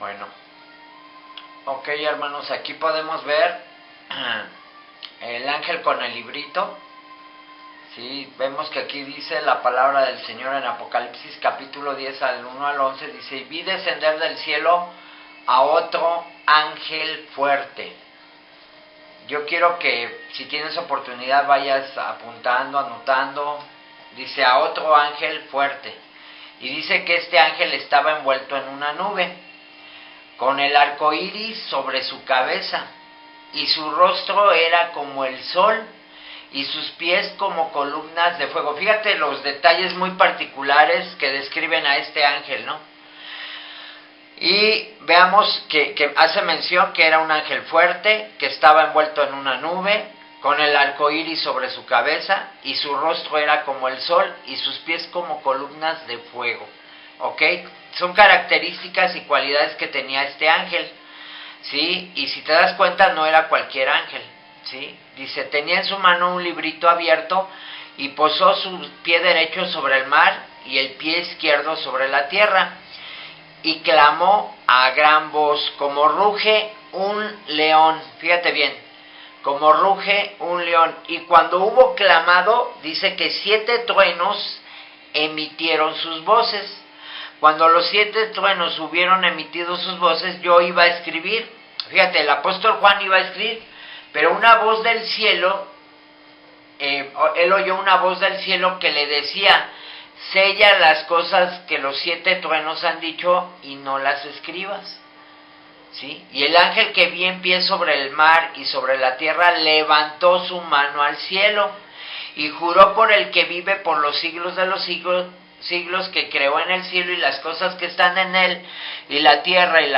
Bueno, ok, hermanos, aquí podemos ver el ángel con el librito. Sí, vemos que aquí dice la palabra del Señor en Apocalipsis capítulo 10 al 1 al 11, dice: y vi descender del cielo a otro ángel fuerte. Yo quiero que si tienes oportunidad vayas apuntando, anotando. Dice: a otro ángel fuerte. Y dice que este ángel estaba envuelto en una nube, con el arco iris sobre su cabeza, y su rostro era como el sol, y sus pies como columnas de fuego. Fíjate los detalles muy particulares que describen a este ángel, ¿no? Y veamos que hace mención que era un ángel fuerte, que estaba envuelto en una nube, con el arco iris sobre su cabeza, y su rostro era como el sol, y sus pies como columnas de fuego. ¿Ok? Son características y cualidades que tenía este ángel, ¿sí? Y si te das cuenta, no era cualquier ángel, ¿sí? Dice: tenía en su mano un librito abierto, y posó su pie derecho sobre el mar, y el pie izquierdo sobre la tierra. Y clamó a gran voz, como ruge un león. Fíjate bien, como ruge un león. Y cuando hubo clamado, dice que 7 truenos emitieron sus voces. Cuando los 7 truenos hubieron emitido sus voces, yo iba a escribir. Fíjate, el apóstol Juan iba a escribir, pero una voz del cielo, él oyó una voz del cielo que le decía: sella las cosas que los 7 truenos han dicho y no las escribas. ¿Sí? Y el ángel que vi en pie sobre el mar y sobre la tierra levantó su mano al cielo y juró por el que vive por los siglos de los siglos, que creó en el cielo y las cosas que están en él, y la tierra y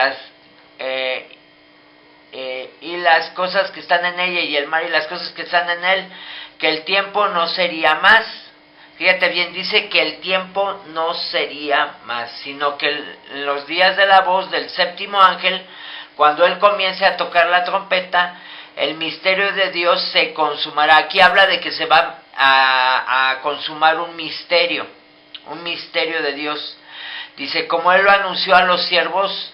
las cosas que están en ella, y el mar y las cosas que están en él, que el tiempo no sería más. Fíjate bien, dice que el tiempo no sería más, sino que en los días de la voz del 7º ángel, cuando él comience a tocar la trompeta, el misterio de Dios se consumará. Aquí habla de que se va a consumar un misterio de Dios. Dice: como él lo anunció a los siervos,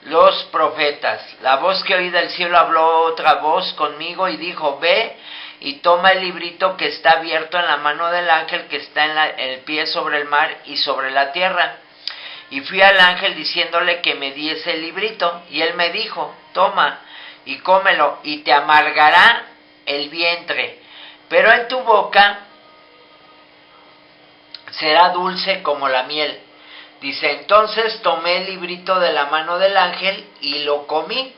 los profetas. La voz que oí del cielo habló otra voz conmigo y dijo: ve y toma el librito que está abierto en la mano del ángel que está en el pie sobre el mar y sobre la tierra. Y fui al ángel diciéndole que me diese el librito, y él me dijo: toma y cómelo, y te amargará el vientre, pero en tu boca será dulce como la miel. Dice: entonces tomé el librito de la mano del ángel y lo comí,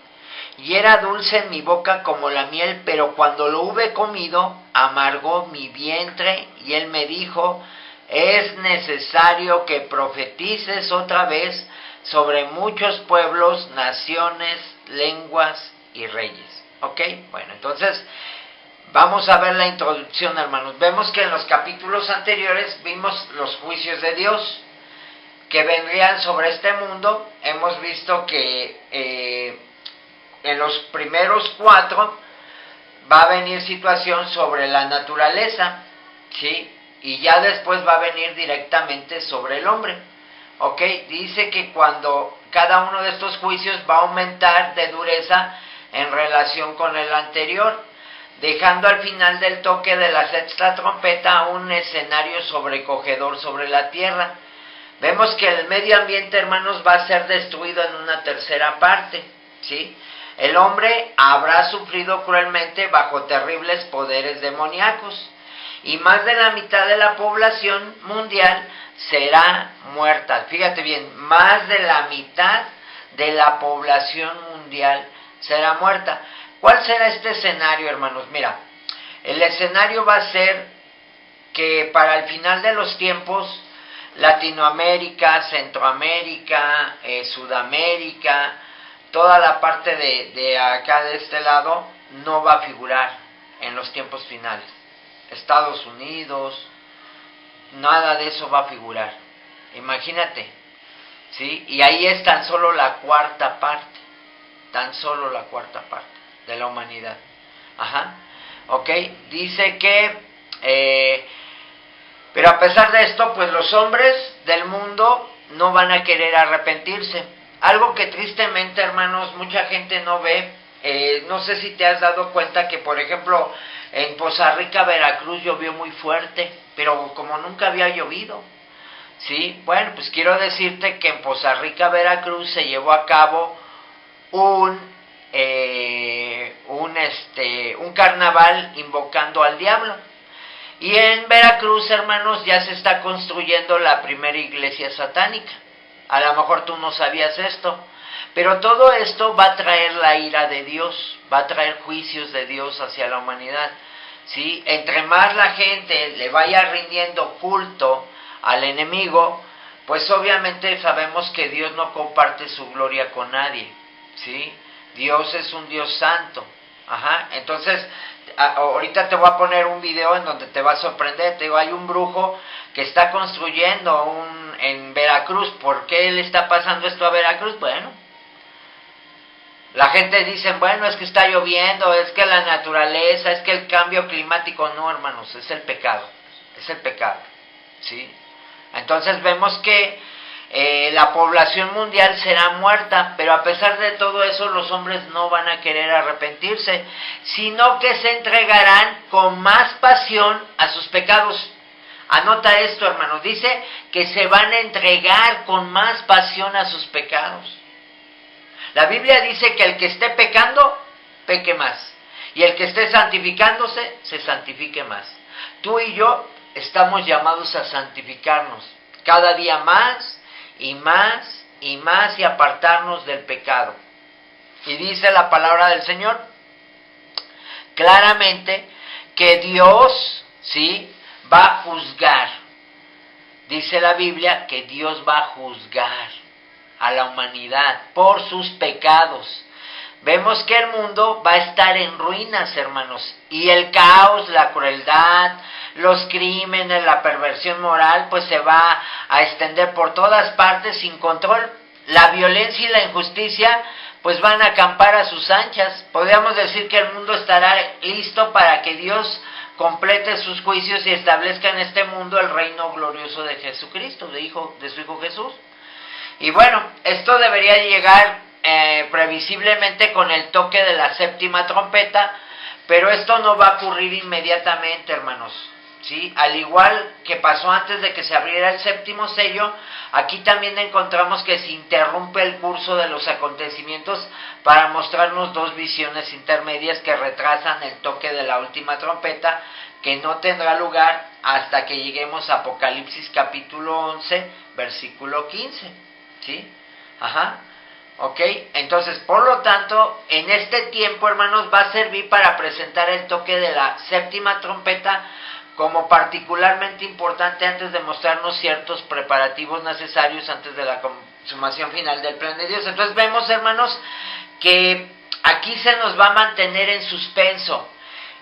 y era dulce en mi boca como la miel, pero cuando lo hube comido, amargó mi vientre. Y él me dijo: es necesario que profetices otra vez sobre muchos pueblos, naciones, lenguas y reyes. ¿Ok? Bueno, entonces vamos a ver la introducción, hermanos. Vemos que en los capítulos anteriores vimos los juicios de Dios que vendrían sobre este mundo. Hemos visto que en los primeros 4 va a venir situación sobre la naturaleza, ¿sí? Y ya después va a venir directamente sobre el hombre. ¿Ok? Dice que cuando cada uno de estos juicios va a aumentar de dureza en relación con el anterior, dejando al final del toque de la 6ª trompeta un escenario sobrecogedor sobre la tierra. Vemos que el medio ambiente, hermanos, va a ser destruido en una tercera parte, ¿sí? El hombre habrá sufrido cruelmente bajo terribles poderes demoníacos, y más de la mitad de la población mundial será muerta. Fíjate bien, más de la mitad de la población mundial será muerta. ¿Cuál será este escenario, hermanos? Mira, el escenario va a ser que para el final de los tiempos, Latinoamérica, Centroamérica, Sudamérica, toda la parte de acá de este lado no va a figurar en los tiempos finales. Estados Unidos, nada de eso va a figurar. Imagínate, ¿sí? Y ahí es tan solo la 4ª parte, de la humanidad. Ajá, ok, dice que, pero a pesar de esto, pues los hombres del mundo no van a querer arrepentirse. algo que tristemente, hermanos, mucha gente no ve. No sé si te has dado cuenta que, por ejemplo, en Poza Rica, Veracruz, llovió muy fuerte, pero como nunca había llovido. Sí, bueno, pues quiero decirte que en Poza Rica, Veracruz, se llevó a cabo un carnaval invocando al diablo. Y en Veracruz, hermanos, ya se está construyendo la primera iglesia satánica. A lo mejor tú no sabías esto, pero todo esto va a traer la ira de Dios, va a traer juicios de Dios hacia la humanidad. ¿Sí? Entre más la gente le vaya rindiendo culto al enemigo, pues obviamente sabemos que Dios no comparte su gloria con nadie, ¿sí? Dios es un Dios santo. Entonces, ahorita te voy a poner un video en donde te va a sorprender. Te digo, hay un brujo que está construyendo en Veracruz. ¿Por qué le está pasando esto a Veracruz? Bueno, la gente dice, bueno, es que está lloviendo, es que la naturaleza, es que el cambio climático. No, hermanos, es el pecado, ¿sí? Entonces vemos que la población mundial será muerta, pero a pesar de todo eso los hombres no van a querer arrepentirse, sino que se entregarán con más pasión a sus pecados. Anota esto, hermanos, dice que se van a entregar con más pasión a sus pecados. La Biblia dice que el que esté pecando, peque más, y el que esté santificándose, se santifique más. Tú y yo estamos llamados a santificarnos cada día más y más y más, y apartarnos del pecado. Y dice la palabra del Señor claramente que Dios, ¿sí?, va a juzgar. Dice la Biblia que Dios va a juzgar a la humanidad por sus pecados. Vemos que el mundo va a estar en ruinas, hermanos, y el caos, la crueldad, los crímenes, la perversión moral, pues se va a extender por todas partes sin control. La violencia y la injusticia, pues van a acampar a sus anchas. Podríamos decir que el mundo estará listo para que Dios complete sus juicios y establezca en este mundo el reino glorioso de Jesucristo, de su Hijo Jesús. Y bueno, esto debería llegar previsiblemente con el toque de la séptima trompeta, pero esto no va a ocurrir inmediatamente, hermanos, ¿sí? Al igual que pasó antes de que se abriera el séptimo sello, aquí también encontramos que se interrumpe el curso de los acontecimientos para mostrarnos dos visiones intermedias que retrasan el toque de la última trompeta, que no tendrá lugar hasta que lleguemos a Apocalipsis capítulo 11, versículo 15, ¿sí? Ok, entonces, por lo tanto, en este tiempo, hermanos, va a servir para presentar el toque de la séptima trompeta como particularmente importante antes de mostrarnos ciertos preparativos necesarios antes de la consumación final del plan de Dios. Entonces vemos, hermanos, que aquí se nos va a mantener en suspenso,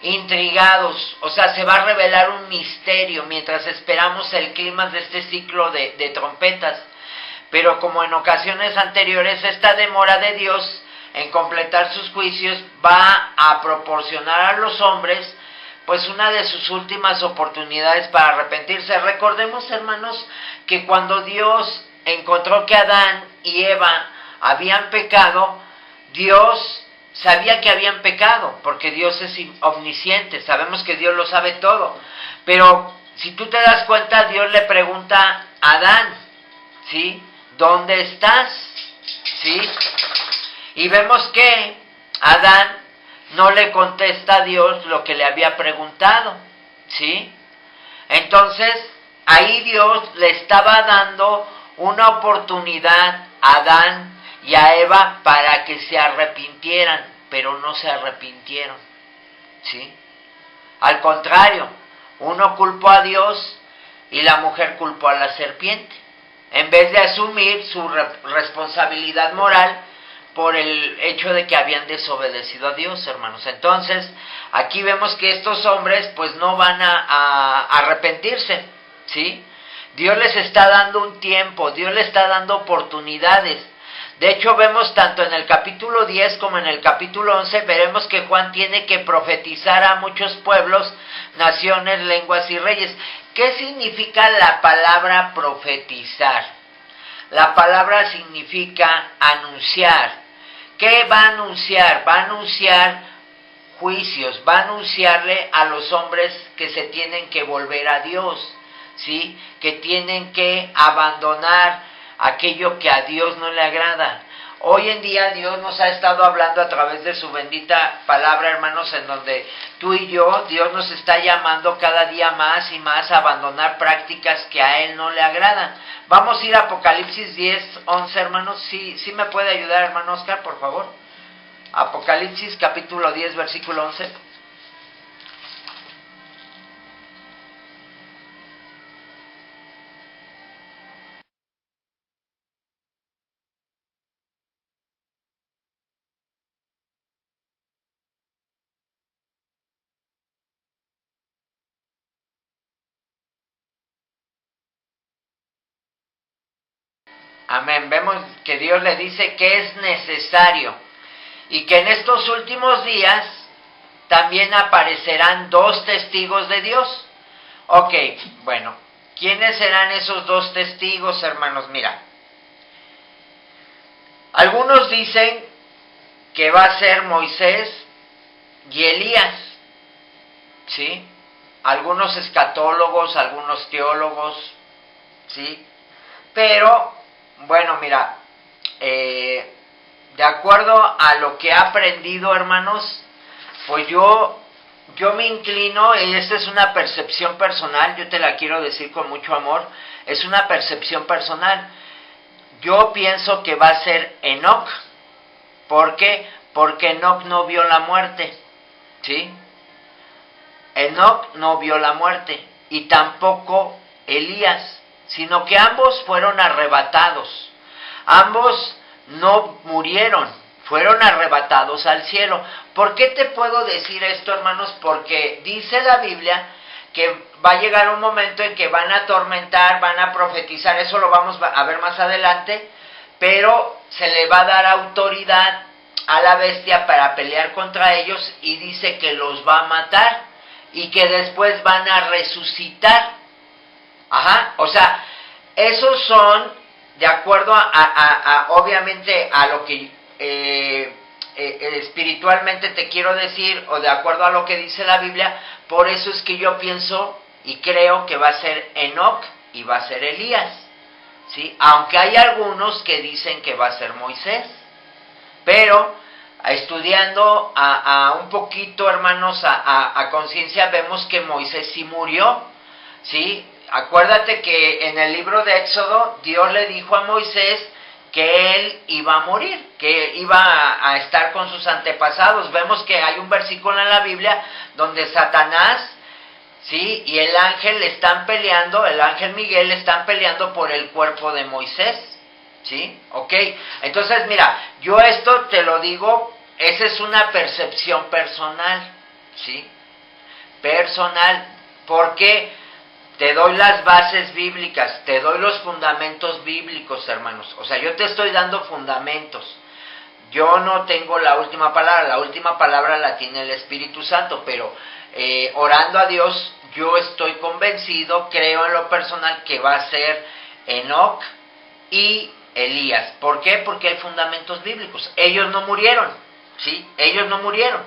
intrigados, o sea, se va a revelar un misterio mientras esperamos el clímax de este ciclo de trompetas. Pero como en ocasiones anteriores, esta demora de Dios en completar sus juicios va a proporcionar a los hombres pues una de sus últimas oportunidades para arrepentirse. Recordemos, hermanos, que cuando Dios encontró que Adán y Eva habían pecado, Dios sabía que habían pecado, porque Dios es omnisciente, sabemos que Dios lo sabe todo. Pero si tú te das cuenta, Dios le pregunta a Adán, ¿sí?, ¿dónde estás? ¿Sí? Y vemos que Adán no le contesta a Dios lo que le había preguntado, ¿sí? Entonces, ahí Dios le estaba dando una oportunidad a Adán y a Eva para que se arrepintieran, pero no se arrepintieron, ¿sí? Al contrario, uno culpó a Dios y la mujer culpó a la serpiente, en vez de asumir su responsabilidad moral por el hecho de que habían desobedecido a Dios, hermanos. Entonces, aquí vemos que estos hombres pues no van a arrepentirse, ¿sí? Dios les está dando un tiempo, Dios les está dando oportunidades. De hecho, vemos tanto en el capítulo 10 como en el capítulo 11, veremos que Juan tiene que profetizar a muchos pueblos, naciones, lenguas y reyes. ¿Qué significa la palabra profetizar? La palabra significa anunciar. ¿Qué va a anunciar? Va a anunciar juicios, va a anunciarle a los hombres que se tienen que volver a Dios, ¿sí? Que tienen que abandonar aquello que a Dios no le agrada. Hoy en día Dios nos ha estado hablando a través de su bendita palabra, hermanos, en donde tú y yo, Dios nos está llamando cada día más y más a abandonar prácticas que a Él no le agradan. Vamos a ir a Apocalipsis 10, 11, hermanos. ¿Sí me puede ayudar, hermano Oscar, por favor? Apocalipsis capítulo 10, versículo 11. Amén. Vemos que Dios le dice que es necesario y que en estos últimos días también aparecerán dos testigos de Dios. Ok, bueno, ¿quiénes serán esos dos testigos, hermanos? Mira, algunos dicen que va a ser Moisés y Elías, ¿sí? Algunos escatólogos, algunos teólogos, ¿sí? Pero, bueno, mira, de acuerdo a lo que he aprendido, hermanos, pues yo me inclino, y esta es una percepción personal, yo te la quiero decir con mucho amor, es una percepción personal. Yo pienso que va a ser Enoc. ¿Por qué? Porque Enoc no vio la muerte, ¿sí? Enoc no vio la muerte, y tampoco Elías, sino que ambos fueron arrebatados. Ambos no murieron, fueron arrebatados al cielo. ¿Por qué te puedo decir esto, hermanos? Porque dice la Biblia que va a llegar un momento en que van a atormentar, van a profetizar, eso lo vamos a ver más adelante, pero se le va a dar autoridad a la bestia para pelear contra ellos, y dice que los va a matar y que después van a resucitar. Ajá, o sea, esos son, de acuerdo obviamente a lo que espiritualmente te quiero decir, o de acuerdo a lo que dice la Biblia. Por eso es que yo pienso y creo que va a ser Enoc y va a ser Elías, ¿sí? Aunque hay algunos que dicen que va a ser Moisés, pero estudiando un poquito, hermanos, a conciencia, vemos que Moisés sí murió, ¿sí? Acuérdate que en el libro de Éxodo Dios le dijo a Moisés que él iba a morir, que iba a estar con sus antepasados. Vemos que hay un versículo en la Biblia donde Satanás, ¿sí?, y el ángel están peleando, el ángel Miguel están peleando por el cuerpo de Moisés, ¿sí? Ok, entonces mira, yo esto te lo digo, esa es una percepción personal, ¿sí? Personal, porque te doy las bases bíblicas, te doy los fundamentos bíblicos, hermanos. O sea, yo te estoy dando fundamentos. Yo no tengo la última palabra la tiene el Espíritu Santo, pero orando a Dios, yo estoy convencido, creo en lo personal, que va a ser Enoc y Elías. ¿Por qué? Porque hay fundamentos bíblicos. Ellos no murieron, ¿sí? Ellos no murieron,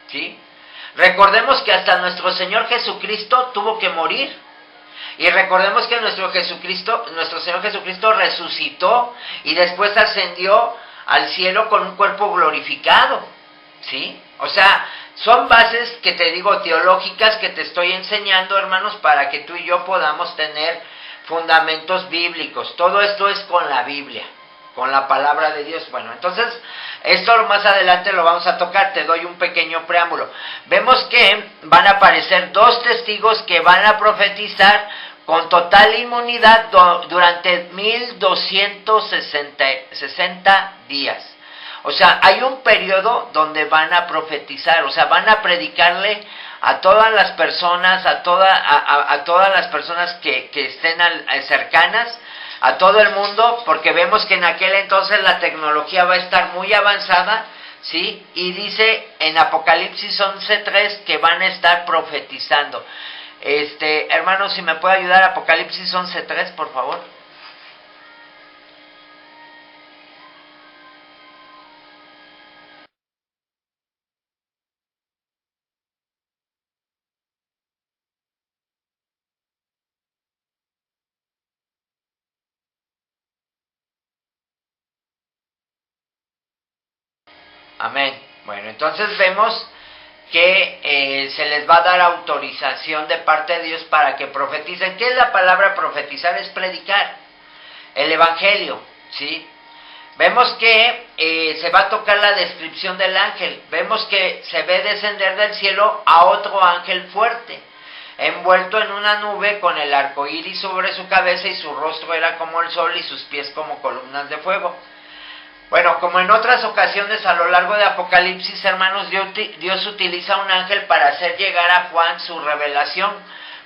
¿sí? Recordemos que hasta nuestro Señor Jesucristo tuvo que morir. Y recordemos que nuestro Señor Jesucristo resucitó y después ascendió al cielo con un cuerpo glorificado, ¿sí? O sea, son bases que te digo teológicas que te estoy enseñando, hermanos, para que tú y yo podamos tener fundamentos bíblicos. Todo esto es con la Biblia, con la palabra de Dios. Bueno, entonces, esto más adelante lo vamos a tocar, te doy un pequeño preámbulo. Vemos que van a aparecer dos testigos que van a profetizar con total inmunidad durante 1260 días. O sea, hay un periodo donde van a profetizar, o sea, van a predicarle a todas las personas, a todas las personas que estén cercanas, a todo el mundo, porque vemos que en aquel entonces la tecnología va a estar muy avanzada, ¿sí? Y dice en Apocalipsis 11:3 que van a estar profetizando. Hermano, si me puede ayudar, Apocalipsis 11:3, por favor. Amén. Bueno, entonces vemos que se les va a dar autorización de parte de Dios para que profeticen. ¿Qué es la palabra profetizar? Es predicar el evangelio, ¿sí? Vemos que se va a tocar la descripción del ángel. Vemos que se ve descender del cielo a otro ángel fuerte, envuelto en una nube con el arco iris sobre su cabeza, y su rostro era como el sol y sus pies como columnas de fuego. Bueno, como en otras ocasiones a lo largo de Apocalipsis, hermanos, Dios utiliza un ángel para hacer llegar a Juan su revelación,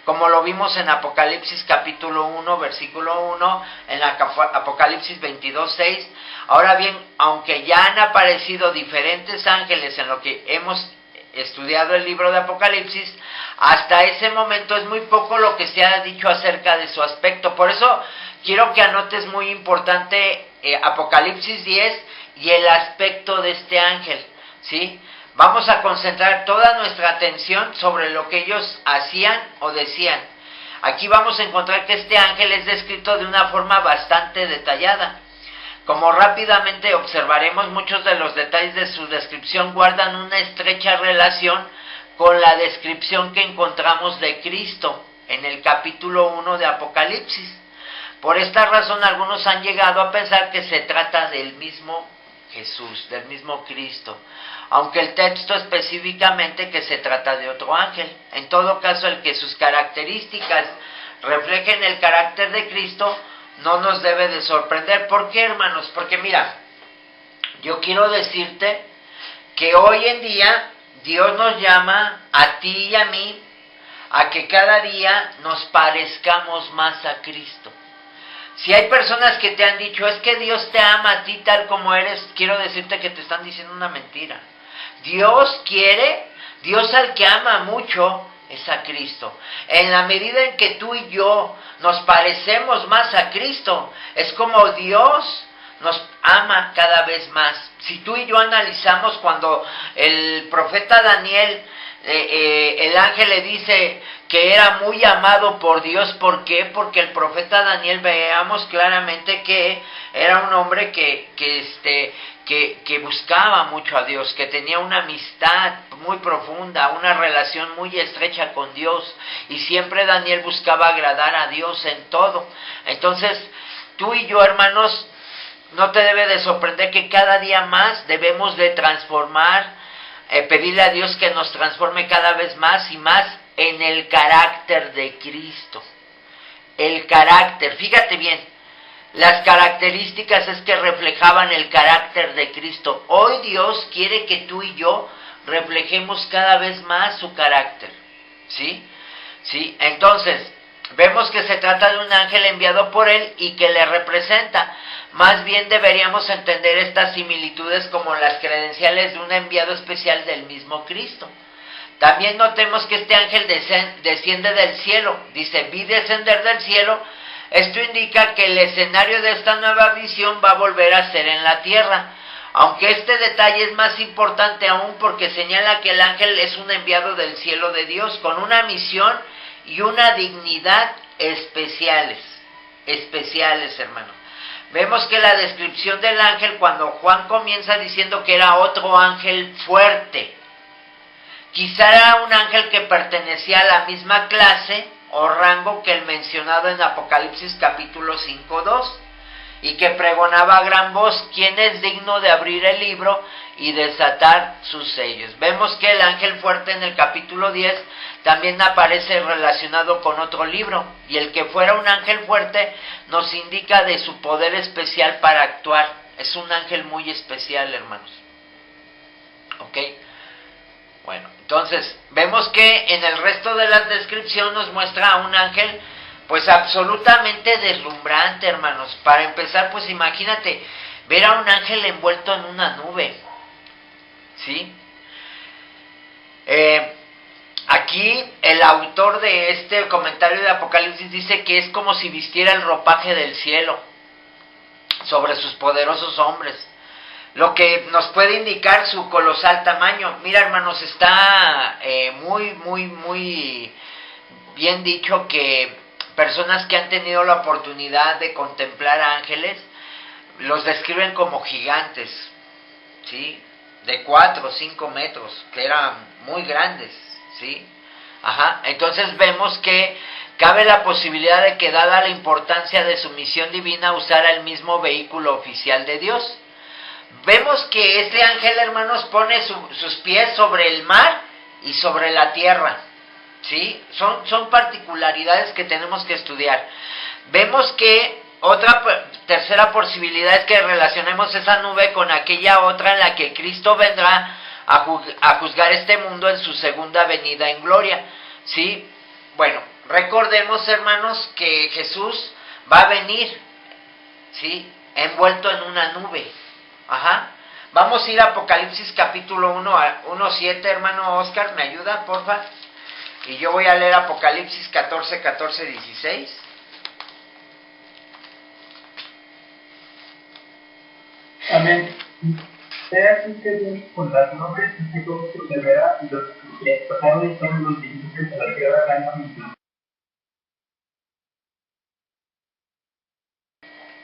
como lo vimos en Apocalipsis capítulo 1, versículo 1, en Apocalipsis 22, 6. Ahora bien, aunque ya han aparecido diferentes ángeles en lo que hemos estudiado el libro de Apocalipsis, hasta ese momento es muy poco lo que se ha dicho acerca de su aspecto. Por eso quiero que anotes muy importante Apocalipsis 10 y el aspecto de este ángel, ¿sí? Vamos a concentrar toda nuestra atención sobre lo que ellos hacían o decían. Aquí vamos a encontrar que este ángel es descrito de una forma bastante detallada. Como rápidamente observaremos, muchos de los detalles de su descripción guardan una estrecha relación con la descripción que encontramos de Cristo en el capítulo 1 de Apocalipsis. Por esta razón, algunos han llegado a pensar que se trata del mismo Jesús, del mismo Cristo, aunque el texto específicamente que se trata de otro ángel. En todo caso, el que sus características reflejen el carácter de Cristo no nos debe de sorprender. ¿Por qué, hermanos? Porque mira, yo quiero decirte que hoy en día Dios nos llama a ti y a mí a que cada día nos parezcamos más a Cristo. Si hay personas que te han dicho, es que Dios te ama a ti tal como eres, quiero decirte que te están diciendo una mentira. Dios al que ama mucho es a Cristo. En la medida en que tú y yo nos parecemos más a Cristo, es como Dios nos ama cada vez más. Si tú y yo analizamos cuando el profeta Daniel, el ángel le dice que era muy amado por Dios. ¿Por qué? Porque el profeta Daniel, veamos claramente que era un hombre que buscaba mucho a Dios, que tenía una amistad muy profunda, una relación muy estrecha con Dios, y siempre Daniel buscaba agradar a Dios en todo. Entonces, tú y yo, hermanos, no te debe de sorprender que cada día más debemos de pedirle a Dios que nos transforme cada vez más y más en el carácter de Cristo. El carácter, fíjate bien, las características es que reflejaban el carácter de Cristo. Hoy Dios quiere que tú y yo reflejemos cada vez más su carácter, ¿sí? ¿Sí? Entonces, vemos que se trata de un ángel enviado por él y que le representa. Más bien deberíamos entender estas similitudes como las credenciales de un enviado especial del mismo Cristo. También notemos que este ángel desciende del cielo. Dice, vi descender del cielo. Esto indica que el escenario de esta nueva visión va a volver a ser en la tierra. Aunque este detalle es más importante aún porque señala que el ángel es un enviado del cielo de Dios con una misión y una dignidad especiales, hermanos. Vemos que la descripción del ángel, cuando Juan comienza diciendo que era otro ángel fuerte, quizá era un ángel que pertenecía a la misma clase o rango que el mencionado en Apocalipsis capítulo 5:2, y que pregonaba a gran voz, ¿quién es digno de abrir el libro y desatar sus sellos? Vemos que el ángel fuerte en el capítulo 10 también aparece relacionado con otro libro, y el que fuera un ángel fuerte nos indica de su poder especial para actuar. Es un ángel muy especial, hermanos. ¿Ok? Bueno, entonces, vemos que en el resto de la descripción nos muestra a un ángel pues absolutamente deslumbrante, hermanos. Para empezar, pues imagínate, ver a un ángel envuelto en una nube, ¿sí? Aquí el autor de este comentario de Apocalipsis dice que es como si vistiera el ropaje del cielo sobre sus poderosos hombres, lo que nos puede indicar su colosal tamaño. Mira, hermanos, está muy bien dicho que personas que han tenido la oportunidad de contemplar ángeles los describen como gigantes, ¿sí? de 4 o 5 metros, que eran muy grandes, ¿sí? Ajá, entonces vemos que cabe la posibilidad de que, dada la importancia de su misión divina, usara el mismo vehículo oficial de Dios. Vemos que este ángel, hermanos, pone sus pies sobre el mar y sobre la tierra, ¿sí? Son particularidades que tenemos que estudiar. Vemos que otra tercera posibilidad es que relacionemos esa nube con aquella otra en la que Cristo vendrá a juzgar este mundo en su segunda venida en gloria, ¿sí? Bueno, recordemos, hermanos, que Jesús va a venir, ¿sí?, envuelto en una nube. Ajá. Vamos a ir a Apocalipsis capítulo 1:7, hermano Oscar, ¿me ayuda, porfa? Y yo voy a leer Apocalipsis 14:16. Amén. Sea así que Dios con las nubes y que todo persevera y los que pasaron y son los vivientes de la tierra ganan.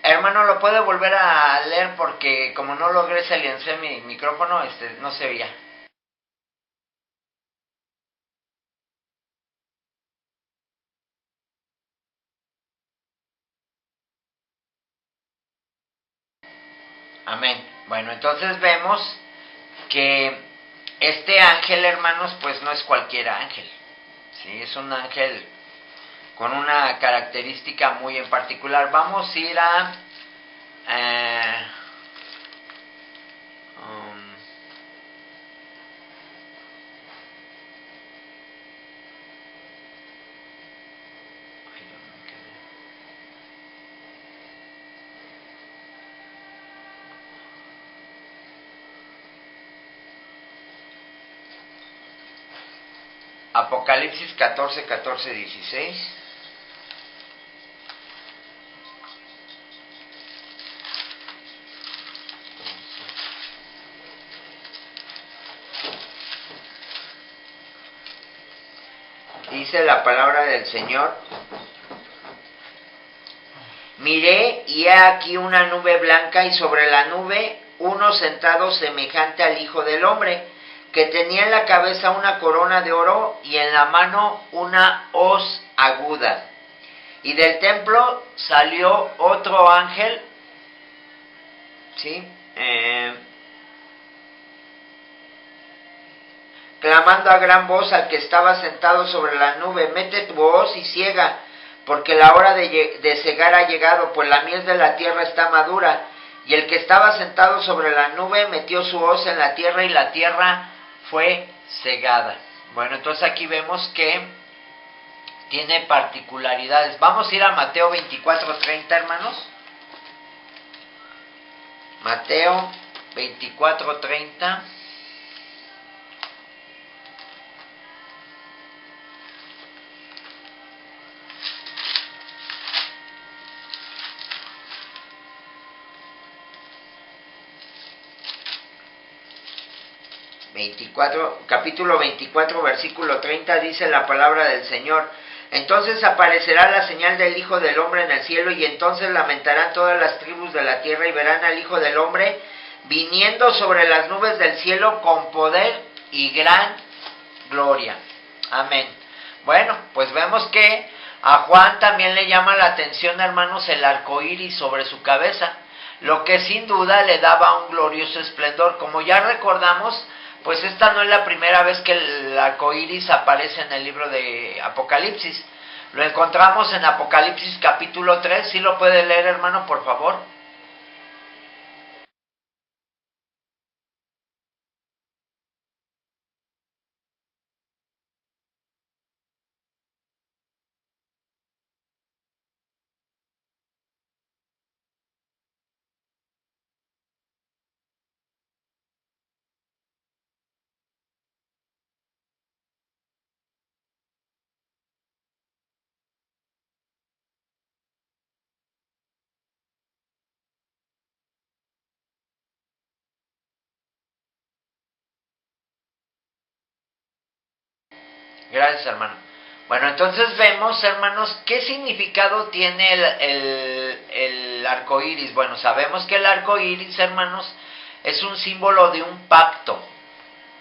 Hermano, ¿lo puede volver a leer? Porque como no logré silenciar mi micrófono, no se oía. Amén. Bueno, entonces vemos que este ángel, hermanos, pues no es cualquier ángel, ¿sí? Es un ángel con una característica muy en particular. Vamos a ir a Apocalipsis 14:16. Dice la palabra del Señor: miré y he aquí una nube blanca, y sobre la nube uno sentado semejante al Hijo del Hombre, que tenía en la cabeza una corona de oro y en la mano una hoz aguda. Y del templo salió otro ángel, ¿sí?, clamando a gran voz al que estaba sentado sobre la nube: mete tu hoz y ciega, porque la hora de cegar ha llegado, pues la miel de la tierra está madura. Y el que estaba sentado sobre la nube metió su hoz en la tierra, y la tierra fue cegada. Bueno, entonces aquí vemos que tiene particularidades. Vamos a ir a Mateo 24:30, hermanos. Mateo 24:30. Capítulo 24, versículo 30, dice la palabra del Señor: entonces aparecerá la señal del Hijo del Hombre en el cielo, y entonces lamentarán todas las tribus de la tierra, y verán al Hijo del Hombre viniendo sobre las nubes del cielo con poder y gran gloria. Amén. Bueno, pues vemos que a Juan también le llama la atención, hermanos, el arco iris sobre su cabeza, lo que sin duda le daba un glorioso esplendor. Como ya recordamos, pues esta no es la primera vez que el arco iris aparece en el libro de Apocalipsis. Lo encontramos en Apocalipsis capítulo 3. ¿Sí lo puede leer, hermano, por favor? Gracias, hermano. Bueno, entonces vemos, hermanos, ¿qué significado tiene el arco iris? Bueno, sabemos que el arco iris, hermanos, es un símbolo de un pacto,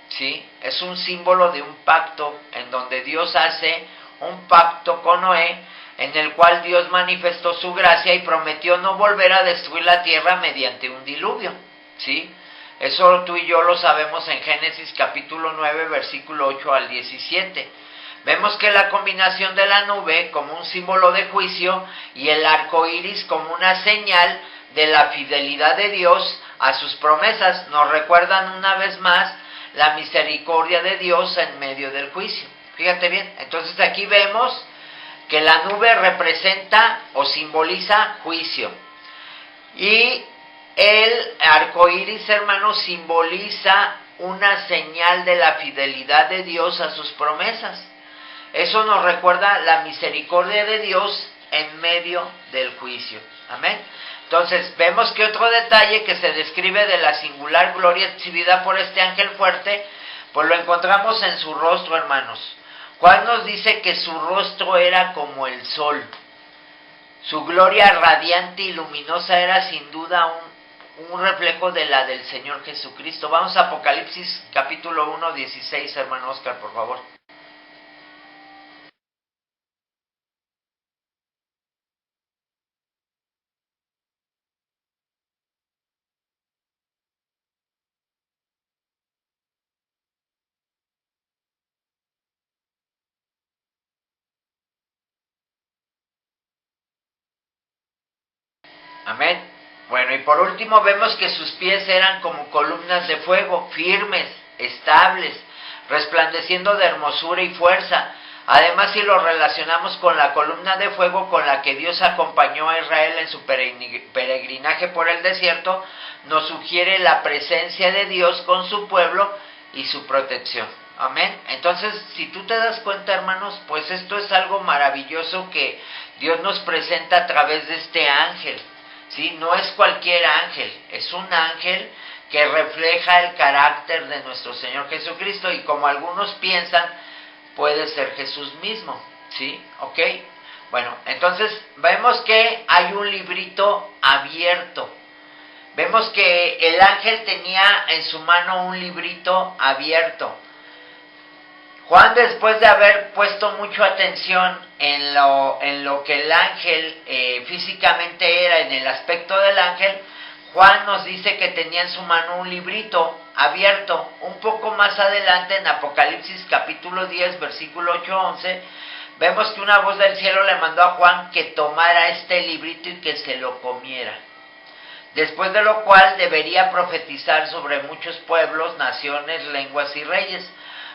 ¿sí? Es un símbolo de un pacto en donde Dios hace un pacto con Noé, en el cual Dios manifestó su gracia y prometió no volver a destruir la tierra mediante un diluvio, ¿sí? Eso tú y yo lo sabemos en Génesis capítulo 9, versículo 8 al 17. Vemos que la combinación de la nube como un símbolo de juicio y el arco iris como una señal de la fidelidad de Dios a sus promesas nos recuerdan una vez más la misericordia de Dios en medio del juicio. Fíjate bien, entonces aquí vemos que la nube representa o simboliza juicio y el arco iris, hermanos, simboliza una señal de la fidelidad de Dios a sus promesas. Eso nos recuerda la misericordia de Dios en medio del juicio. Amén. Entonces, vemos que otro detalle que se describe de la singular gloria exhibida por este ángel fuerte, pues lo encontramos en su rostro, hermanos. Juan nos dice que su rostro era como el sol. Su gloria radiante y luminosa era sin duda un reflejo de la del Señor Jesucristo. Vamos a Apocalipsis capítulo 1, 16, hermano Oscar, por favor. Amén. Bueno, y por último vemos que sus pies eran como columnas de fuego, firmes, estables, resplandeciendo de hermosura y fuerza. Además, si lo relacionamos con la columna de fuego con la que Dios acompañó a Israel en su peregrinaje por el desierto, nos sugiere la presencia de Dios con su pueblo y su protección. Amén. Entonces, si tú te das cuenta, hermanos, pues esto es algo maravilloso que Dios nos presenta a través de este ángel. ¿Sí? No es cualquier ángel, es un ángel que refleja el carácter de nuestro Señor Jesucristo y como algunos piensan, puede ser Jesús mismo, ¿sí? ¿Ok? Bueno, entonces vemos que hay un librito abierto. Vemos que el ángel tenía en su mano un librito abierto. Juan, después de haber puesto mucha atención en lo que el ángel físicamente era, en el aspecto del ángel, Juan nos dice que tenía en su mano un librito abierto. Un poco más adelante, en Apocalipsis capítulo 10, versículo 8-11, vemos que una voz del cielo le mandó a Juan que tomara este librito y que se lo comiera. Después de lo cual debería profetizar sobre muchos pueblos, naciones, lenguas y reyes.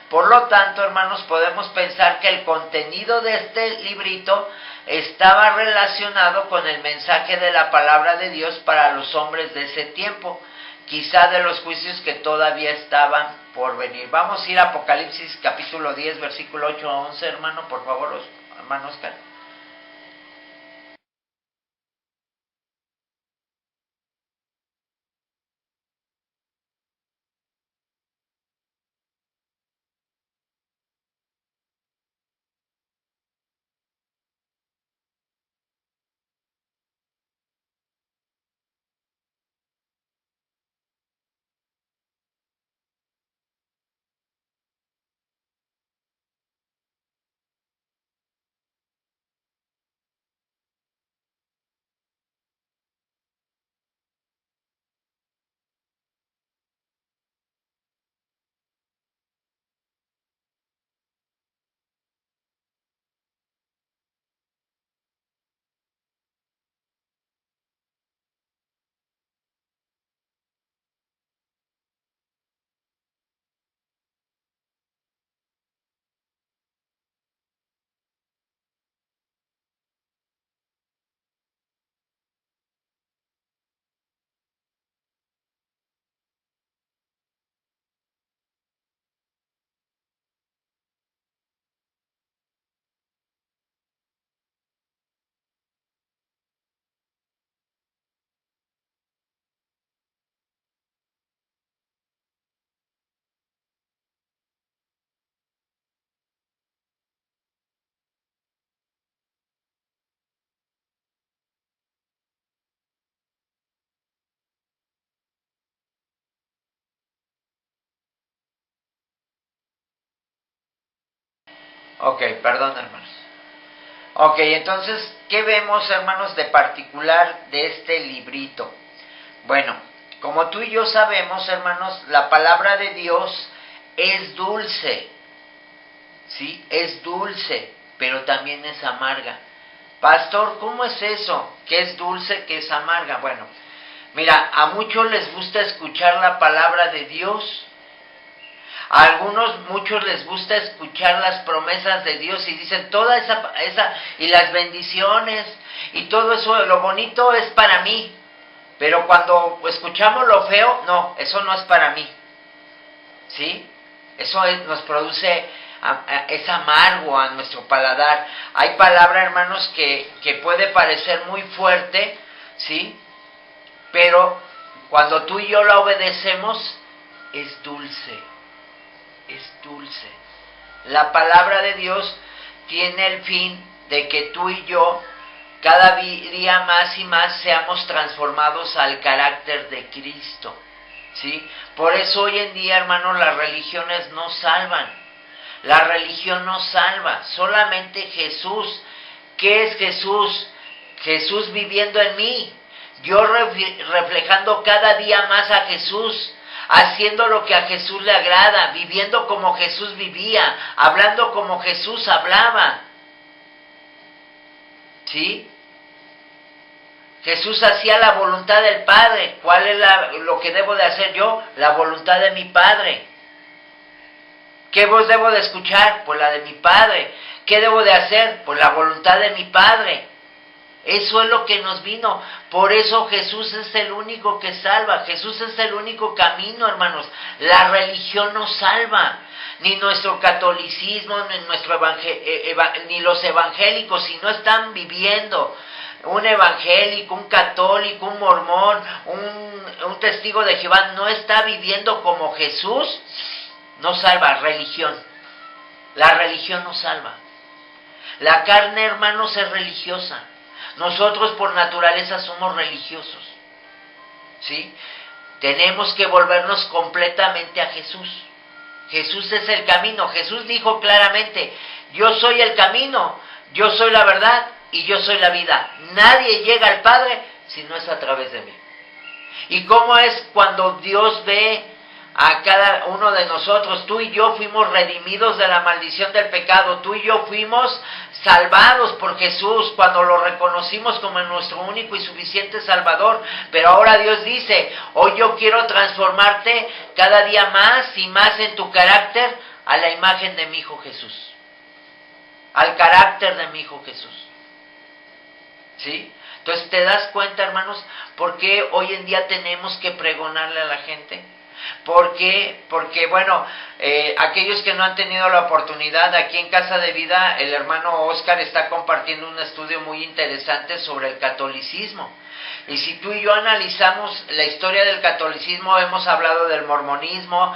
Por lo tanto, hermanos, podemos pensar que el contenido de este librito estaba relacionado con el mensaje de la palabra de Dios para los hombres de ese tiempo, quizá de los juicios que todavía estaban por venir. Vamos a ir a Apocalipsis capítulo 10, versículo 8-11, hermano, por favor, hermano Oscar. Ok, perdón, hermanos. Ok, entonces, ¿qué vemos, hermanos, de particular de este librito? Bueno, como tú y yo sabemos, hermanos, la palabra de Dios es dulce, ¿sí? Es dulce, pero también es amarga. Pastor, ¿cómo es eso? ¿Qué es dulce, qué es amarga? Bueno, mira, a muchos les gusta escuchar la palabra de Dios. A muchos les gusta escuchar las promesas de Dios y dicen toda esa y las bendiciones y todo eso, lo bonito es para mí. Pero cuando escuchamos lo feo, no, eso no es para mí. ¿Sí? Eso nos produce, es amargo a nuestro paladar. Hay palabra, hermanos, que puede parecer muy fuerte, ¿sí? Pero cuando tú y yo la obedecemos, es dulce. Es dulce. La palabra de Dios tiene el fin de que tú y yo cada día más y más seamos transformados al carácter de Cristo, ¿sí? Por eso hoy en día, hermanos, las religiones no salvan. La religión no salva, solamente Jesús. ¿Qué es Jesús? Jesús viviendo en mí, yo reflejando cada día más a Jesús, haciendo lo que a Jesús le agrada, viviendo como Jesús vivía, hablando como Jesús hablaba. ¿Sí? Jesús hacía la voluntad del Padre. ¿Cuál es lo que debo de hacer yo? La voluntad de mi Padre. ¿Qué voz debo de escuchar? Pues la de mi Padre. ¿Qué debo de hacer? Pues la voluntad de mi Padre. Eso es lo que nos vino. Por eso Jesús es el único que salva. Jesús es el único camino, hermanos. La religión no salva. Ni nuestro catolicismo, ni los evangélicos, si no están viviendo. Un evangélico, un católico, un mormón, un testigo de Jehová no está viviendo como Jesús, no salva. Religión. La religión no salva. La carne, hermanos, es religiosa. Nosotros por naturaleza somos religiosos, ¿sí? Tenemos que volvernos completamente a Jesús. Jesús es el camino. Jesús dijo claramente, yo soy el camino, yo soy la verdad y yo soy la vida. Nadie llega al Padre si no es a través de mí. ¿Y cómo es cuando Dios ve a cada uno de nosotros? Tú y yo fuimos redimidos de la maldición del pecado. Tú y yo fuimos salvados por Jesús cuando lo reconocimos como nuestro único y suficiente Salvador. Pero ahora Dios dice, hoy yo quiero transformarte cada día más y más en tu carácter a la imagen de mi Hijo Jesús. Al carácter de mi Hijo Jesús. ¿Sí? Entonces, ¿te das cuenta, hermanos, por qué hoy en día tenemos que pregonarle a la gente? ¿Por qué? Porque, bueno, aquellos que no han tenido la oportunidad, aquí en Casa de Vida, el hermano Oscar está compartiendo un estudio muy interesante sobre el catolicismo. Y si tú y yo analizamos la historia del catolicismo, hemos hablado del mormonismo,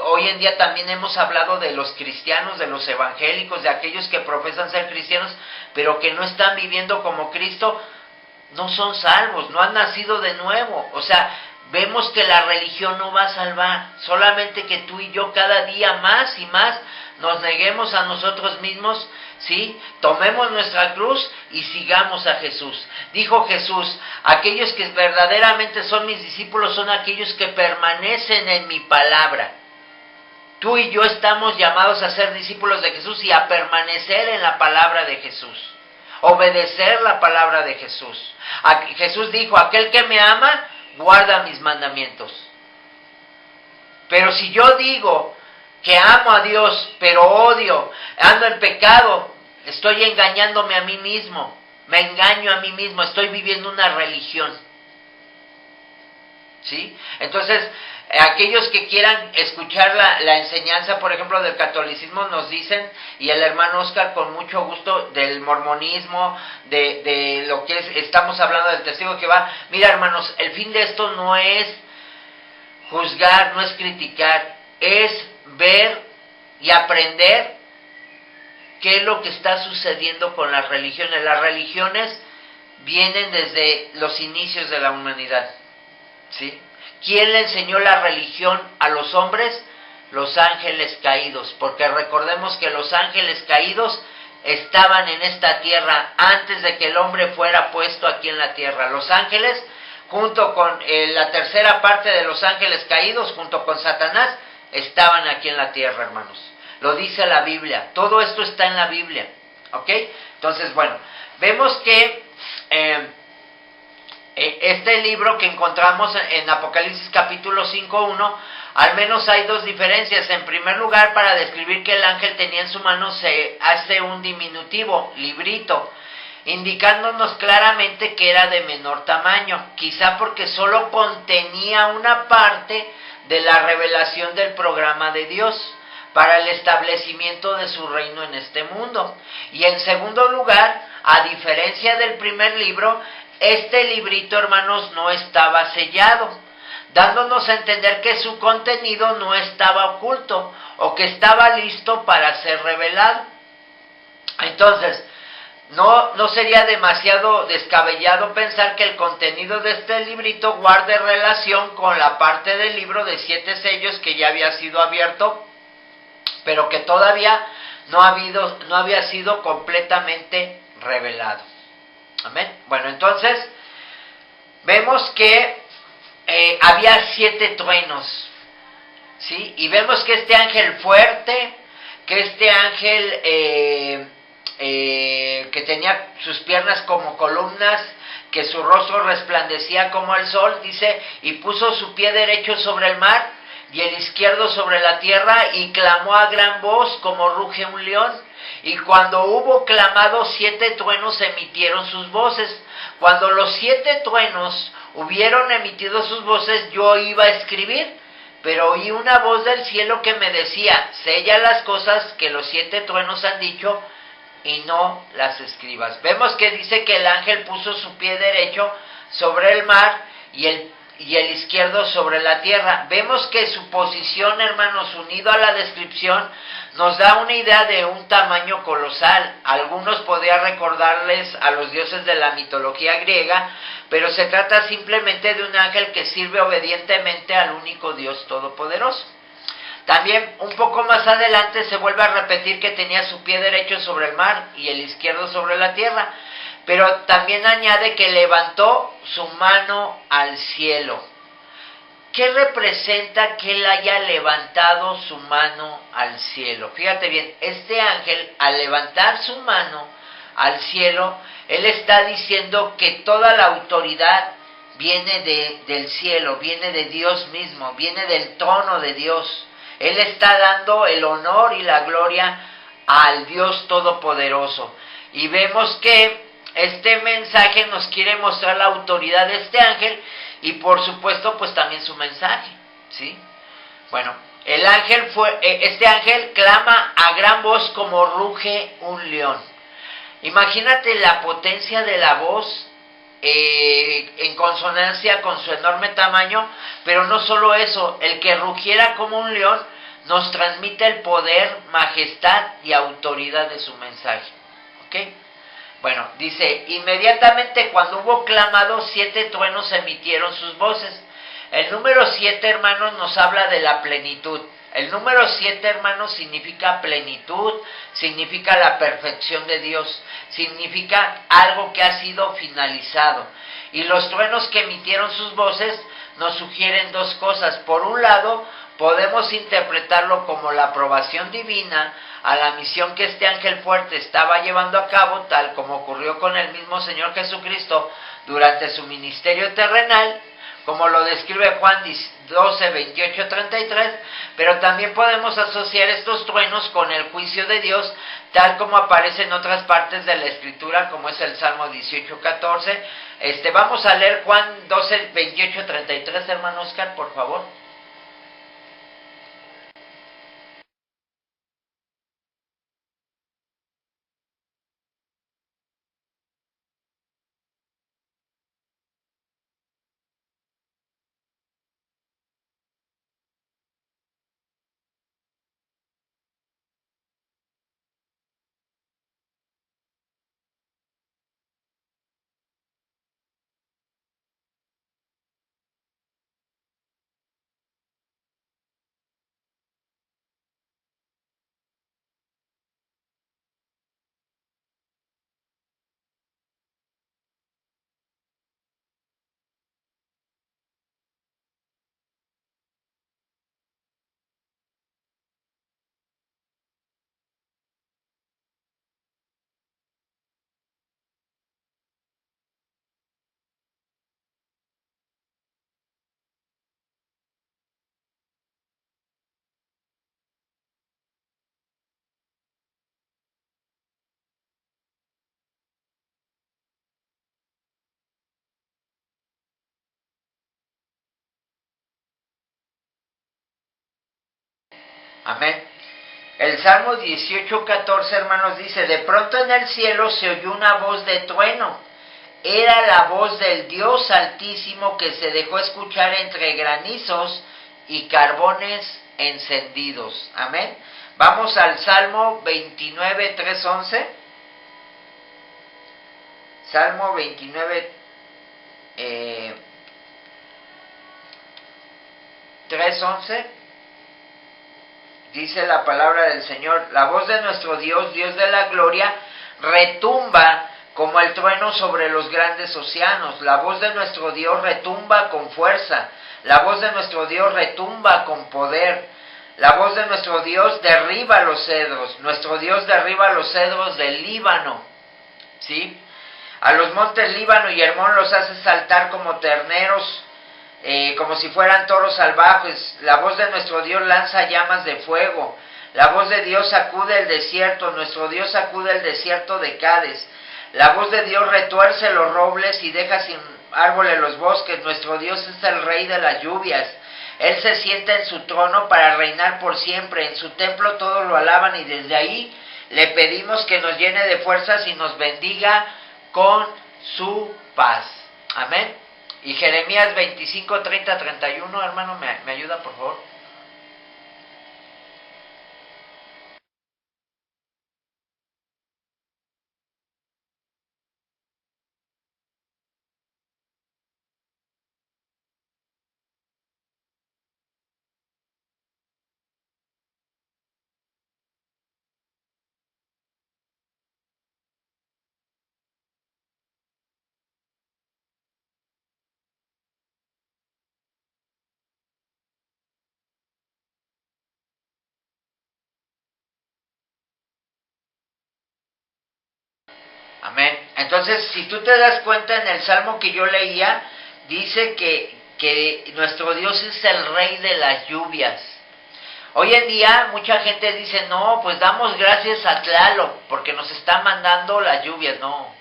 hoy en día también hemos hablado de los cristianos, de los evangélicos, de aquellos que profesan ser cristianos, pero que no están viviendo como Cristo, no son salvos, no han nacido de nuevo. O sea, vemos que la religión no va a salvar, solamente que tú y yo cada día más y más nos neguemos a nosotros mismos, ¿sí? Tomemos nuestra cruz y sigamos a Jesús. Dijo Jesús, aquellos que verdaderamente son mis discípulos son aquellos que permanecen en mi palabra. Tú y yo estamos llamados a ser discípulos de Jesús y a permanecer en la palabra de Jesús. Obedecer la palabra de Jesús. Jesús dijo, aquel que me ama, guarda mis mandamientos. Pero si yo digo que amo a Dios, pero odio, ando en pecado, estoy engañándome a mí mismo, me engaño a mí mismo, estoy viviendo una religión. ¿Sí? Entonces, aquellos que quieran escuchar la enseñanza, por ejemplo, del catolicismo, nos dicen, y el hermano Oscar con mucho gusto, del mormonismo, de lo que estamos hablando del testigo de Jehová. Mira, hermanos, el fin de esto no es juzgar, no es criticar, es ver y aprender qué es lo que está sucediendo con las religiones. Las religiones vienen desde los inicios de la humanidad, ¿sí? ¿Quién le enseñó la religión a los hombres? los ángeles caídos, porque recordemos que los ángeles caídos estaban en esta tierra antes de que el hombre fuera puesto aquí en la tierra. Los ángeles, junto con la tercera parte de los ángeles caídos, junto con Satanás, estaban aquí en la tierra, hermanos. Lo dice la Biblia, todo esto está en la Biblia, ¿ok? Entonces, bueno, vemos que este libro que encontramos en Apocalipsis capítulo 5:1, al menos hay dos diferencias. En primer lugar, para describir que el ángel tenía en su mano, se hace un diminutivo, librito, indicándonos claramente que era de menor tamaño, quizá porque solo contenía una parte de la revelación del programa de Dios para el establecimiento de su reino en este mundo. Y en segundo lugar, a diferencia del primer libro, este librito, hermanos, no estaba sellado, dándonos a entender que su contenido no estaba oculto o que estaba listo para ser revelado. Entonces, no sería demasiado descabellado pensar que el contenido de este librito guarde relación con la parte del libro de 7 sellos que ya había sido abierto, pero que todavía no había sido completamente revelado. Amén. Bueno, entonces vemos que había 7 truenos, ¿sí? Y vemos que este ángel fuerte, que este ángel que tenía sus piernas como columnas, que su rostro resplandecía como el sol, dice, y puso su pie derecho sobre el mar y el izquierdo sobre la tierra, y clamó a gran voz como ruge un león. Y cuando hubo clamado, 7 truenos emitieron sus voces. Cuando los 7 truenos hubieron emitido sus voces, yo iba a escribir, pero oí una voz del cielo que me decía, sella las cosas que los 7 truenos han dicho y no las escribas. Vemos que dice que el ángel puso su pie derecho sobre el mar y el izquierdo sobre la tierra. Vemos que su posición, hermanos, unido a la descripción, nos da una idea de un tamaño colosal. Algunos podrían recordarles a los dioses de la mitología griega, pero se trata simplemente de un ángel que sirve obedientemente al único Dios todopoderoso. También un poco más adelante se vuelve a repetir que tenía su pie derecho sobre el mar y el izquierdo sobre la tierra, pero también añade que levantó su mano al cielo. ¿Qué representa que él haya levantado su mano al cielo? Fíjate bien, este ángel, al levantar su mano al cielo, él está diciendo que toda la autoridad viene del cielo, viene de Dios mismo, viene del trono de Dios. Él está dando el honor y la gloria al Dios Todopoderoso. Y vemos que este mensaje nos quiere mostrar la autoridad de este ángel y por supuesto pues también su mensaje, ¿sí? Bueno, este ángel clama a gran voz como ruge un león. Imagínate la potencia de la voz en consonancia con su enorme tamaño, pero no solo eso, el que rugiera como un león nos transmite el poder, majestad y autoridad de su mensaje, ¿ok? Bueno, dice, inmediatamente cuando hubo clamado, 7 truenos emitieron sus voces. El número 7, hermanos, nos habla de la plenitud. El número 7, hermanos, significa plenitud, significa la perfección de Dios, significa algo que ha sido finalizado. Y los truenos que emitieron sus voces nos sugieren dos cosas. Por un lado, podemos interpretarlo como la aprobación divina a la misión que este ángel fuerte estaba llevando a cabo, tal como ocurrió con el mismo Señor Jesucristo durante su ministerio terrenal, como lo describe Juan 12, 28, 33, pero también podemos asociar estos truenos con el juicio de Dios, tal como aparece en otras partes de la Escritura, como es el Salmo 18, 14. Vamos a leer Juan 12, 28, 33, hermano Oscar, por favor. Amén. El Salmo 18:14, hermanos, dice: de pronto en el cielo se oyó una voz de trueno. Era la voz del Dios Altísimo que se dejó escuchar entre granizos y carbones encendidos. Amén. Vamos al Salmo 29:3-11. Salmo 29, 3:11. Dice la palabra del Señor: la voz de nuestro Dios, Dios de la gloria, retumba como el trueno sobre los grandes océanos. La voz de nuestro Dios retumba con fuerza. La voz de nuestro Dios retumba con poder. La voz de nuestro Dios derriba los cedros. Nuestro Dios derriba los cedros del Líbano. ¿Sí? A los montes Líbano y Hermón los hace saltar como terneros, como si fueran toros salvajes. La voz de nuestro Dios lanza llamas de fuego. La voz de Dios sacude el desierto. Nuestro Dios sacude el desierto de Cades. La voz de Dios retuerce los robles y deja sin árboles los bosques. Nuestro Dios es el rey de las lluvias. Él se sienta en su trono para reinar por siempre. En su templo todos lo alaban y desde ahí le pedimos que nos llene de fuerzas y nos bendiga con su paz. Amén. Y Jeremías 25:30-31, hermano, ¿me ayuda por favor? Amén. Entonces, si tú te das cuenta en el Salmo que yo leía, dice que nuestro Dios es el rey de las lluvias. Hoy en día mucha gente dice: no, pues damos gracias a Tlaloc porque nos está mandando las lluvias. No,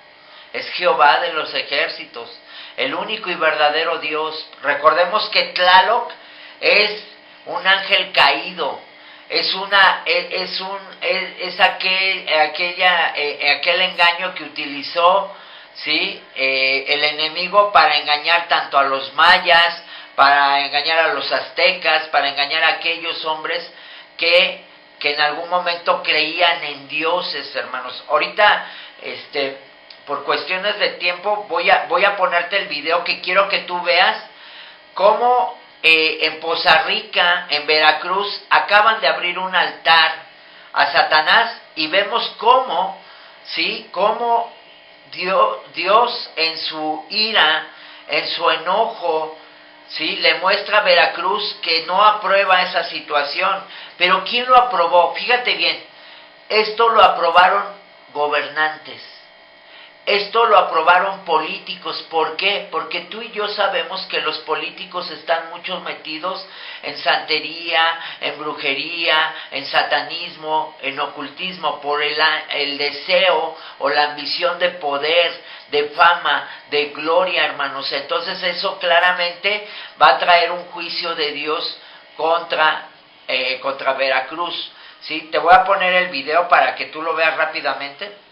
es Jehová de los ejércitos, el único y verdadero Dios. Recordemos que Tlaloc es un ángel caído. Aquel engaño que utilizó, ¿sí? El enemigo para engañar tanto a los mayas, para engañar a los aztecas, para engañar a aquellos hombres que en algún momento creían en dioses, hermanos. Ahorita, por cuestiones de tiempo, voy a ponerte el video que quiero que tú veas cómo en Poza Rica, en Veracruz, acaban de abrir un altar a Satanás y vemos cómo, ¿sí? Cómo Dios en su ira, en su enojo, ¿sí? Le muestra a Veracruz que no aprueba esa situación. Pero ¿quién lo aprobó? Fíjate bien, esto lo aprobaron gobernantes. Esto lo aprobaron políticos. ¿Por qué? Porque tú y yo sabemos que los políticos están muchos metidos en santería, en brujería, en satanismo, en ocultismo, por el deseo o la ambición de poder, de fama, de gloria, hermanos. Entonces eso claramente va a traer un juicio de Dios contra Veracruz. ¿Sí? Te voy a poner el video para que tú lo veas rápidamente.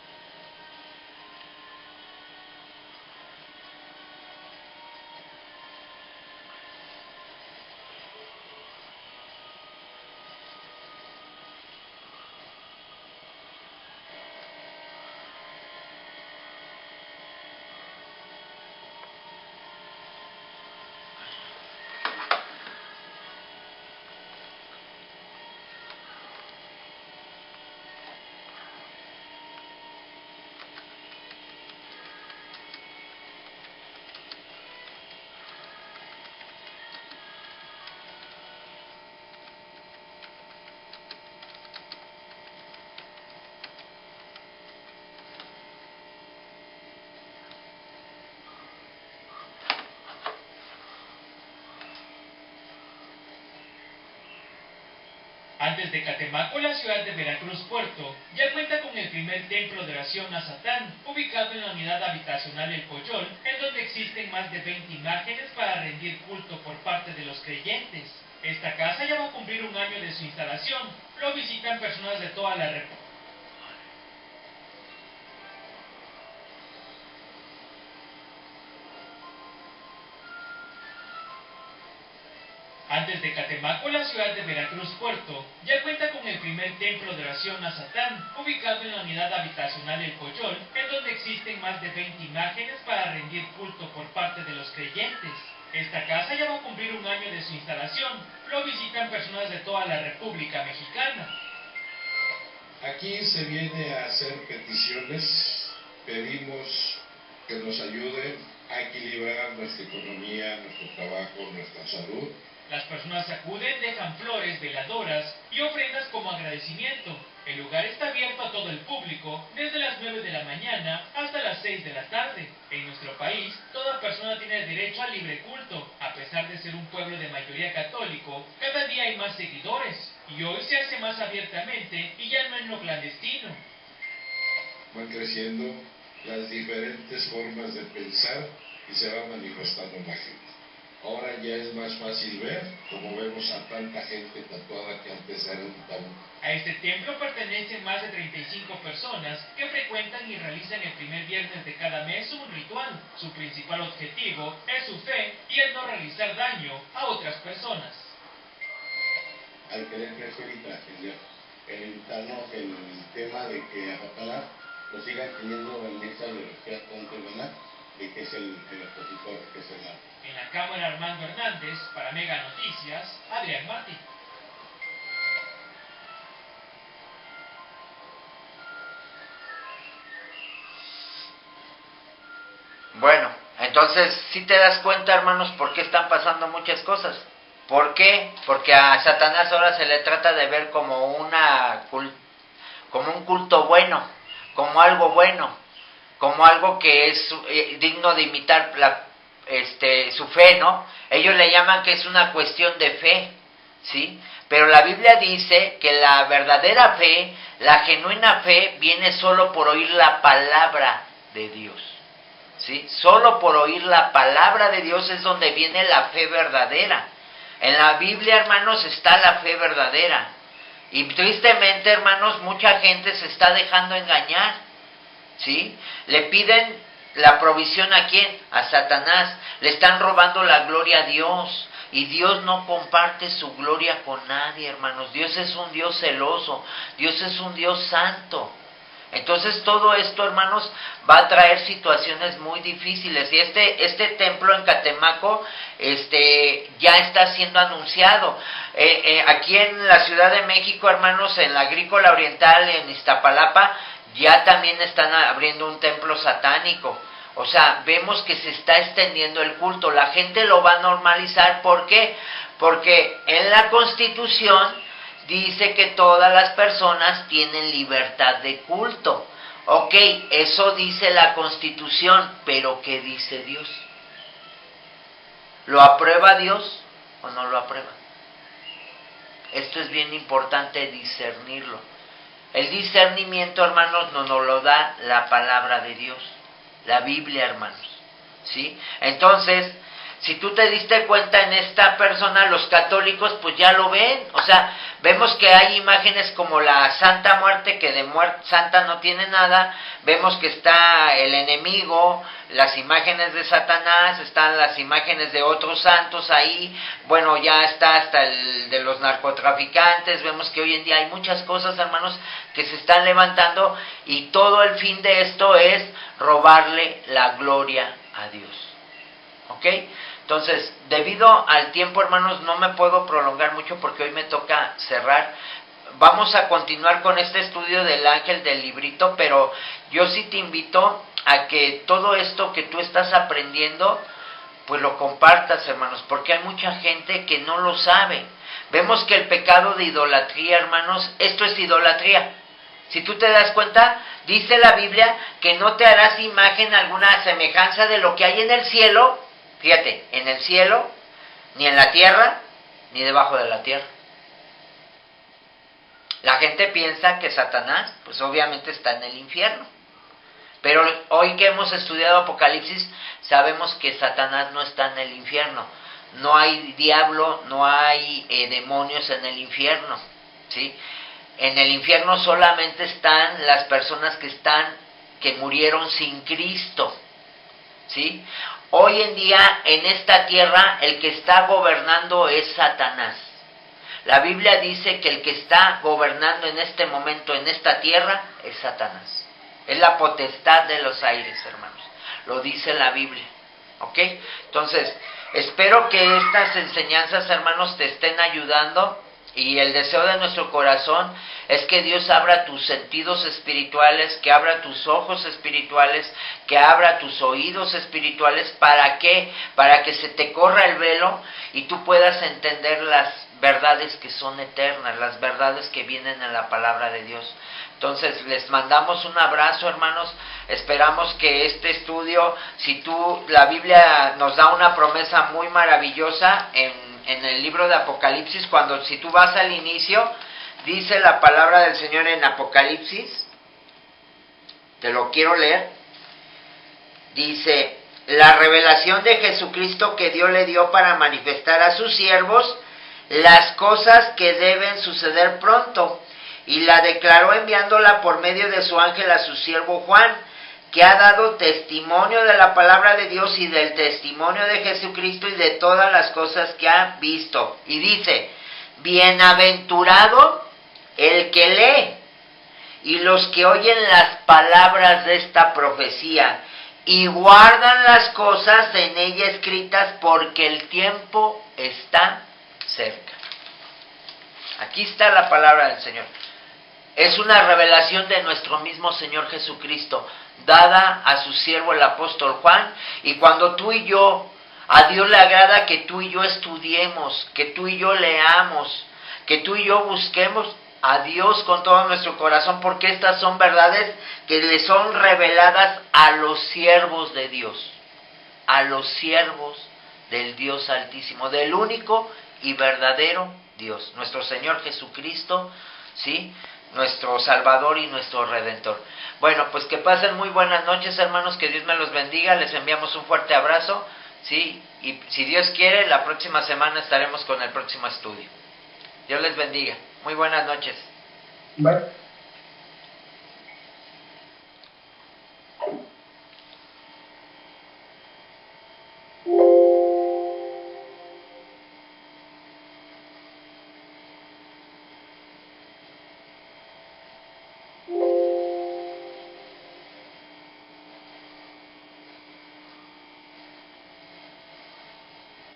Antes de Catemaco, la ciudad de Veracruz Puerto ya cuenta con el primer templo de oración a Satán, ubicado en la unidad habitacional El Coyol, en donde existen más de 20 imágenes para rendir culto por parte de los creyentes. Esta casa ya va a cumplir un año de su instalación. Lo visitan personas de toda la República. Antes de Catemaco, la ciudad de Veracruz Puerto ya cuenta con el primer templo de oración a Satán, ubicado en la unidad habitacional El Coyol, en donde existen más de 20 imágenes para rendir culto por parte de los creyentes. Esta casa ya va a cumplir un año de su instalación. Lo visitan personas de toda la República Mexicana. Aquí se viene a hacer peticiones. Pedimos que nos ayuden a equilibrar nuestra economía, nuestro trabajo, nuestra salud. Las personas acuden, dejan flores, veladoras y ofrendas como agradecimiento. El lugar está abierto a todo el público desde las 9 de la mañana hasta las 6 de la tarde. En nuestro país, toda persona tiene derecho al libre culto. A pesar de ser un pueblo de mayoría católico, cada día hay más seguidores. Y hoy se hace más abiertamente y ya no en lo clandestino. Van creciendo las diferentes formas de pensar y se va manifestando en la gente. Ahora ya es más fácil ver, como vemos a tanta gente tatuada que antes era un tabú. A este templo pertenecen más de 35 personas que frecuentan y realizan el primer viernes de cada mes un ritual. Su principal objetivo es su fe y el no realizar daño a otras personas. Al querer crecer y evitarnos el tema de que a Papalá lo sigan teniendo en esa biología contemporánea de que es el opositor, que es el arte. En la cámara Armando Hernández, para Mega Noticias, Adrián Martín. Bueno, entonces, si te das cuenta, hermanos, por qué están pasando muchas cosas. ¿Por qué? Porque a Satanás ahora se le trata de ver como como un culto bueno, como algo bueno, como algo que es digno de imitar su fe, ¿no? Ellos le llaman que es una cuestión de fe, ¿sí? Pero la Biblia dice que la verdadera fe, la genuina fe, viene solo por oír la palabra de Dios, ¿sí? Solo por oír la palabra de Dios es donde viene la fe verdadera. En la Biblia, hermanos, está la fe verdadera. Y tristemente, hermanos, mucha gente se está dejando engañar, ¿sí? Le piden la provisión ¿a quién? A Satanás. Le están robando la gloria a Dios. Y Dios no comparte su gloria con nadie, hermanos. Dios es un Dios celoso. Dios es un Dios santo. Entonces todo esto, hermanos, va a traer situaciones muy difíciles. Y este templo en Catemaco ya está siendo anunciado. Aquí en la Ciudad de México, hermanos, en la Agrícola Oriental, en Iztapalapa, ya también están abriendo un templo satánico. O sea, vemos que se está extendiendo el culto. La gente lo va a normalizar. ¿Por qué? Porque en la Constitución dice que todas las personas tienen libertad de culto. Ok, eso dice la Constitución, pero ¿qué dice Dios? ¿Lo aprueba Dios o no lo aprueba? Esto es bien importante discernirlo. El discernimiento, hermanos, nos lo da la palabra de Dios, la Biblia, hermanos, ¿sí? Entonces, si tú te diste cuenta en esta persona, los católicos pues ya lo ven. O sea, vemos que hay imágenes como la Santa Muerte, que de santa no tiene nada. Vemos que está el enemigo, las imágenes de Satanás, están las imágenes de otros santos ahí. Bueno, ya está hasta el de los narcotraficantes. Vemos que hoy en día hay muchas cosas, hermanos, que se están levantando. Y todo el fin de esto es robarle la gloria a Dios. ¿Ok? Entonces, debido al tiempo, hermanos, no me puedo prolongar mucho porque hoy me toca cerrar. Vamos a continuar con este estudio del ángel del librito, pero yo sí te invito a que todo esto que tú estás aprendiendo, pues lo compartas, hermanos, porque hay mucha gente que no lo sabe. Vemos que el pecado de idolatría, hermanos, esto es idolatría. Si tú te das cuenta, dice la Biblia que no te harás imagen alguna semejanza de lo que hay en el cielo. Fíjate, en el cielo, ni en la tierra, ni debajo de la tierra. La gente piensa que Satanás, pues obviamente está en el infierno. Pero hoy que hemos estudiado Apocalipsis, sabemos que Satanás no está en el infierno. No hay diablo, no hay demonios en el infierno, ¿sí? En el infierno solamente están las personas que murieron sin Cristo, ¿sí? Hoy en día, en esta tierra, el que está gobernando es Satanás. La Biblia dice que el que está gobernando en este momento, en esta tierra, es Satanás. Es la potestad de los aires, hermanos. Lo dice la Biblia, ¿ok? Entonces, espero que estas enseñanzas, hermanos, te estén ayudando. Y el deseo de nuestro corazón es que Dios abra tus sentidos espirituales, que abra tus ojos espirituales, que abra tus oídos espirituales. ¿Para qué? Para que se te corra el velo y tú puedas entender las verdades que son eternas, las verdades que vienen en la palabra de Dios. Entonces, les mandamos un abrazo, hermanos. Esperamos que este estudio, la Biblia nos da una promesa muy maravillosa en el libro de Apocalipsis, si tú vas al inicio, dice la palabra del Señor en Apocalipsis, te lo quiero leer, dice, la revelación de Jesucristo que Dios le dio para manifestar a sus siervos las cosas que deben suceder pronto, y la declaró enviándola por medio de su ángel a su siervo Juan, que ha dado testimonio de la palabra de Dios y del testimonio de Jesucristo y de todas las cosas que ha visto. Y dice, bienaventurado el que lee y los que oyen las palabras de esta profecía y guardan las cosas en ella escritas, porque el tiempo está cerca. Aquí está la palabra del Señor. Es una revelación de nuestro mismo Señor Jesucristo, dada a su siervo el apóstol Juan. Y cuando tú y yo, a Dios le agrada que tú y yo estudiemos, que tú y yo leamos, que tú y yo busquemos a Dios con todo nuestro corazón, porque estas son verdades que le son reveladas a los siervos de Dios, a los siervos del Dios Altísimo, del único y verdadero Dios, nuestro Señor Jesucristo, ¿sí?, nuestro Salvador y nuestro Redentor. Bueno, pues que pasen muy buenas noches, hermanos, que Dios me los bendiga, les enviamos un fuerte abrazo, ¿sí? Y si Dios quiere, la próxima semana estaremos con el próximo estudio. Dios les bendiga, muy buenas noches. Bye.